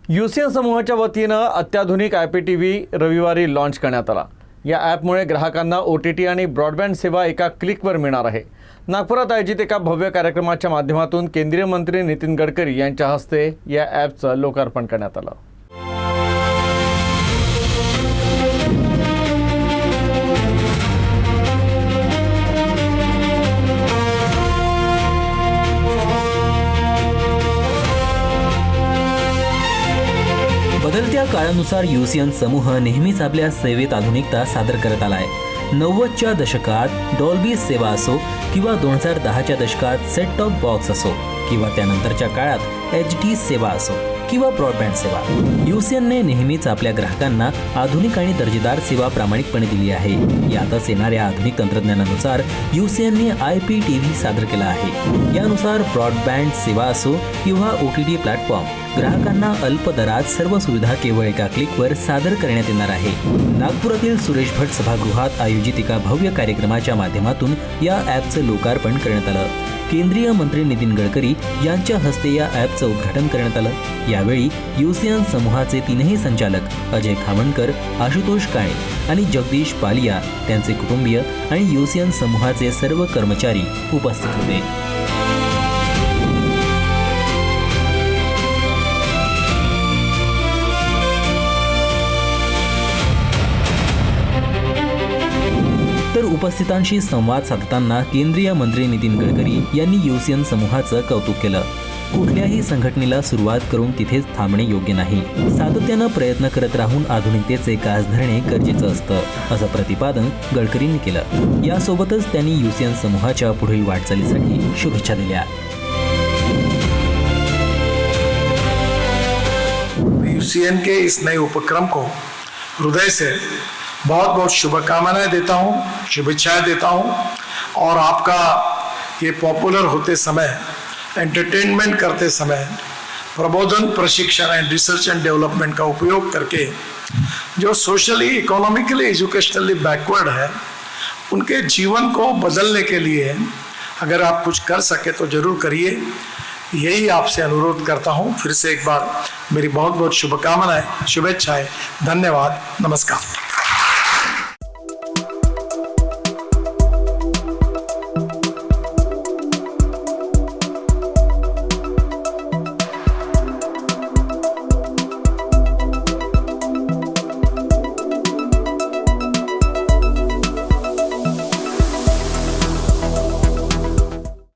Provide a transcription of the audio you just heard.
UCN समूहाच्या वतीनं अत्याधुनिक IPTV रविवारी लॉन्च करण्यात आला। या ॲपमुळे ग्राहकांना OTT आणि ब्रॉडबँड सेवा एका क्लिकवर मिळणार आहे। नागपुरात आयोजित एका भव्य कार्यक्रमाच्या माध्यमातून केंद्रीय मंत्री नितीन गडकरी यांच्या हस्ते या ॲपचं लोकार्पण करण्यात आलं। बदलत्या काळानुसार UCN समूह नेहमीच आपल्या सेवेत आधुनिकता सादर करत आलाय। 90च्या दशकात डॉल्बी सेवा असो किंवा 2010च्या दशकात सेट टॉप बॉक्स असो किंवा त्यानंतरच्या काळात HD सेवा असो किंवा ब्रॉडबँड सेवा, UCNने नेहमीच आपल्या ग्राहकांना आधुनिक आणि दर्जेदार सेवा प्रामाणिकपणे दिली आहे। यातच येणाऱ्या आधुनिक तंत्रज्ञानानुसार UCNने IPTV सादर केला आहे। यानुसार ब्रॉडबँड सेवा असो किंवा OTT प्लॅटफॉर्म ग्राहकांना अल्प दरात सर्व सुविधा केवळ एका क्लिकवर सादर करण्यात येणार आहे। नागपुरातील सुरेश भट सभागृहात आयोजित एका भव्य कार्यक्रमाच्या माध्यमातून या ॲपचं लोकार्पण करण्यात आलं। केंद्रीय मंत्री नितीन गडकरी यांच्या हस्ते या ॲपचं उद्घाटन करण्यात आलं। यावेळी UCN समूहाचे तीनही संचालक अजय खामणकर, आशुतोष काळे आणि जगदीश पालिया, त्यांचे कुटुंबीय आणि UCN समूहाचे सर्व कर्मचारी उपस्थित होते। तर उपस्थितांशी संवाद साधताना केंद्रीय मंत्री नितीन गडकरी यांनी UCN समूहाचं कौतुक केलं। कुठल्याही संघटनेला सुरुवात करून तिथेच थांबणे योग्य नाही, सातत्यानं प्रयत्न करत राहून आधुनिकतेचे कास धरणे गरजेचं असतं, असं प्रतिपादन गडकरींनी केलं। यासोबतच त्यांनी UCN समूहाच्या पुढील वाटचालीसाठी शुभेच्छा दिल्या। UCN के इस नए उपक्रम को हृदय से बहुत बहुत शुभकामनाएं देता हूं, शुभेच्छाएं देता हूं और आपका ये पॉपुलर होते समय, एंटरटेनमेंट करते समय, प्रबोधन, प्रशिक्षण एंड रिसर्च एंड डेवलपमेंट का उपयोग करके जो सोशली, इकोनॉमिकली, एजुकेशनली बैकवर्ड है उनके जीवन को बदलने के लिए अगर आप कुछ कर सके तो जरूर करिए। यही आपसे अनुरोध करता हूं। फिर से एक बार मेरी बहुत बहुत शुभकामनाएं, शुभेच्छाएं, धन्यवाद, नमस्कार।